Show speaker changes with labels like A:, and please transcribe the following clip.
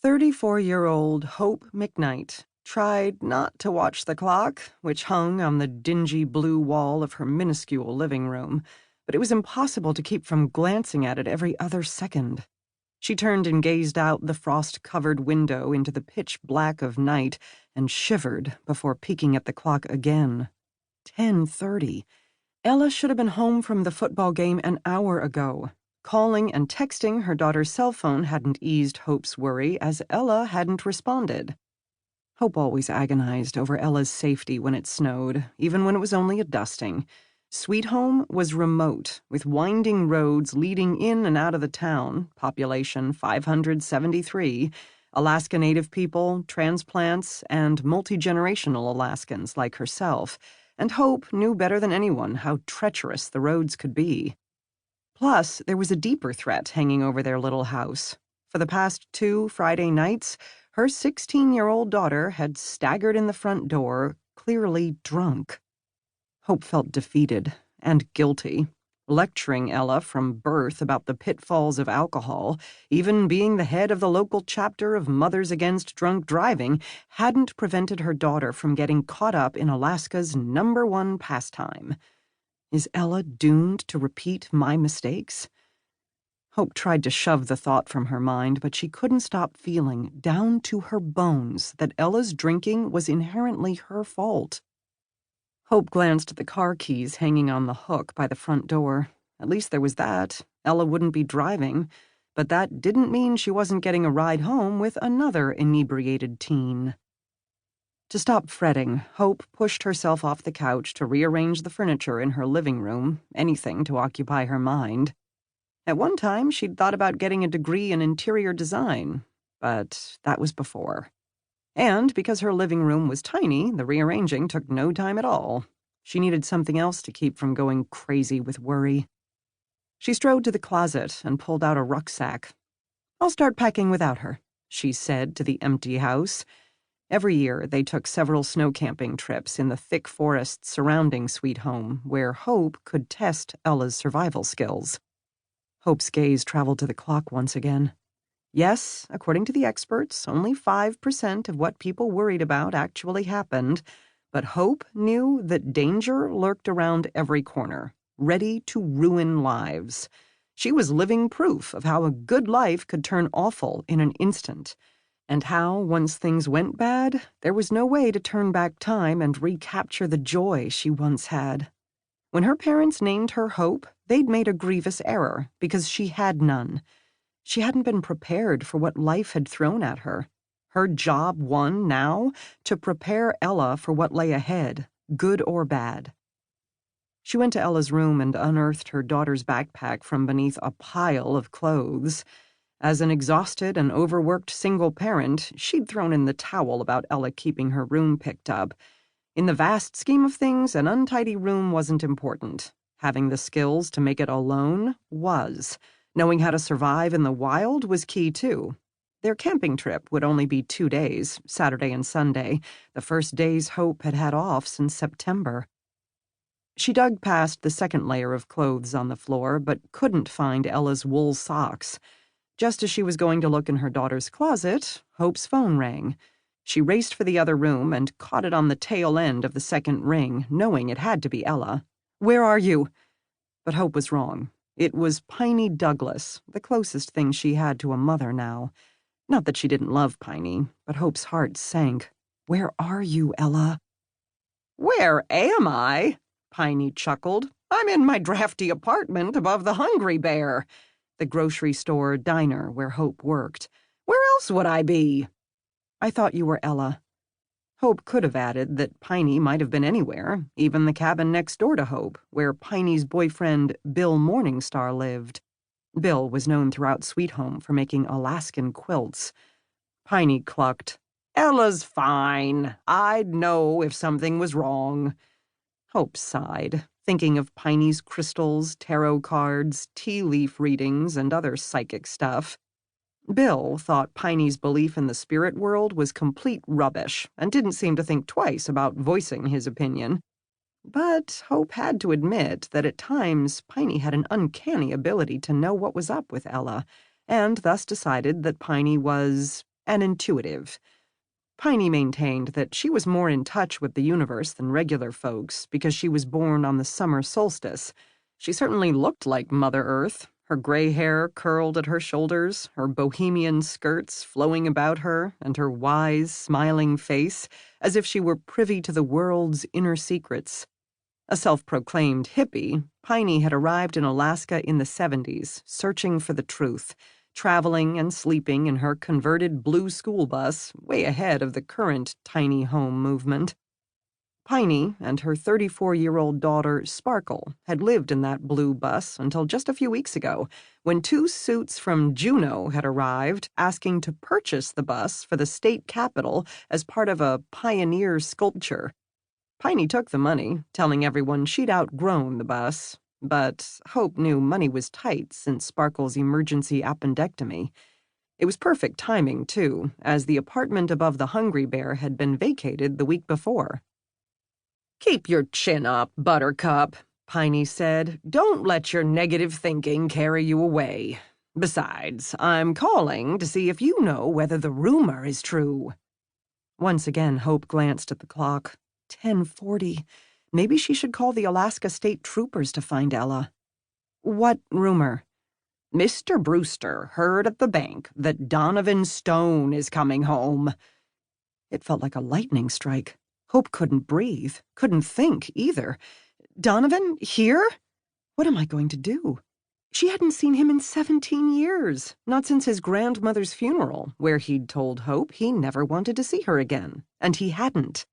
A: 34-year-old Hope McKnight tried not to watch the clock, which hung on the dingy blue wall of her minuscule living room, but it was impossible to keep from glancing at it every other second. She turned and gazed out the frost-covered window into the pitch black of night and shivered before peeking at the clock again. 10:30. Ella should have been home from the football game an hour ago. Calling and texting her daughter's cell phone hadn't eased Hope's worry, as Ella hadn't responded. Hope always agonized over Ella's safety when it snowed, even when it was only a dusting. Sweet Home was remote, with winding roads leading in and out of the town, population 573, Alaska Native people, transplants, and multi-generational Alaskans like herself, and Hope knew better than anyone how treacherous the roads could be. Plus, there was a deeper threat hanging over their little house. For the past 2 Friday nights, her 16-year-old daughter had staggered in the front door, clearly drunk. Hope felt defeated and guilty, lecturing Ella from birth about the pitfalls of alcohol. Even being the head of the local chapter of Mothers Against Drunk Driving hadn't prevented her daughter from getting caught up in Alaska's #1 pastime. Is Ella doomed to repeat my mistakes? Hope tried to shove the thought from her mind, but she couldn't stop feeling, down to her bones, that Ella's drinking was inherently her fault. Hope glanced at the car keys hanging on the hook by the front door. At least there was that. Ella wouldn't be driving, but that didn't mean she wasn't getting a ride home with another inebriated teen. To stop fretting, Hope pushed herself off the couch to rearrange the furniture in her living room, anything to occupy her mind. At one time, she'd thought about getting a degree in interior design, but that was before. And because her living room was tiny, the rearranging took no time at all. She needed something else to keep from going crazy with worry. She strode to the closet and pulled out a rucksack. "I'll start packing without her," she said to the empty house. Every year, they took several snow camping trips in the thick forests surrounding Sweet Home, where Hope could test Ella's survival skills. Hope's gaze traveled to the clock once again. Yes, according to the experts, only 5% of what people worried about actually happened, but Hope knew that danger lurked around every corner, ready to ruin lives. She was living proof of how a good life could turn awful in an instant, and how, once things went bad, there was no way to turn back time and recapture the joy she once had. When her parents named her Hope, they'd made a grievous error, because she had none. She hadn't been prepared for what life had thrown at her. Her job won now to prepare Ella for what lay ahead, good or bad. She went to Ella's room and unearthed her daughter's backpack from beneath a pile of clothes. As an exhausted and overworked single parent, she'd thrown in the towel about Ella keeping her room picked up. In the vast scheme of things, an untidy room wasn't important. Having the skills to make it alone was. Knowing how to survive in the wild was key, too. Their camping trip would only be 2 days, Saturday and Sunday, the first days Hope had had off since September. She dug past the second layer of clothes on the floor, but couldn't find Ella's wool socks. Just as she was going to look in her daughter's closet, Hope's phone rang. She raced for the other room and caught it on the tail end of the second ring, knowing it had to be Ella. "Where are you?" But Hope was wrong. It was Piney Douglas, the closest thing she had to a mother now. Not that she didn't love Piney, but Hope's heart sank. "Where are you, Ella?" "Where am I?" Piney chuckled. "I'm in my drafty apartment above the Hungry Bear," the grocery store diner where Hope worked. "Where else would I be?" "I thought you were Ella." Hope could have added that Piney might have been anywhere, even the cabin next door to Hope, where Piney's boyfriend, Bill Morningstar, lived. Bill was known throughout Sweet Home for making Alaskan quilts. Piney clucked, "Ella's fine. I'd know if something was wrong." Hope sighed, thinking of Piney's crystals, tarot cards, tea leaf readings, and other psychic stuff. Bill thought Piney's belief in the spirit world was complete rubbish and didn't seem to think twice about voicing his opinion. But Hope had to admit that at times Piney had an uncanny ability to know what was up with Ella, and thus decided that Piney was and intuitive. Piney maintained that she was more in touch with the universe than regular folks because she was born on the summer solstice. She certainly looked like Mother Earth, her gray hair curled at her shoulders, her bohemian skirts flowing about her, and her wise, smiling face, as if she were privy to the world's inner secrets. A self-proclaimed hippie, Piney had arrived in Alaska in the 70s, searching for the truth, traveling and sleeping in her converted blue school bus, way ahead of the current tiny home movement. Piney and her 34-year-old daughter, Sparkle, had lived in that blue bus until just a few weeks ago, when 2 suits from Juneau had arrived asking to purchase the bus for the state capitol as part of a pioneer sculpture. Piney took the money, telling everyone she'd outgrown the bus, but Hope knew money was tight since Sparkle's emergency appendectomy. It was perfect timing, too, as the apartment above the Hungry Bear had been vacated the week before. "Keep your chin up, Buttercup," Piney said. "Don't let your negative thinking carry you away. Besides, I'm calling to see if you know whether the rumor is true." Once again, Hope glanced at the clock. 10:40. Maybe she should call the Alaska State Troopers to find Ella. "What rumor?" "Mr. Brewster heard at the bank that Donovan Stone is coming home." It felt like a lightning strike. Hope couldn't breathe, couldn't think either. "Donovan? Here? What am I going to do?" She hadn't seen him in 17 years, not since his grandmother's funeral, where he'd told Hope he never wanted to see her again, and he hadn't.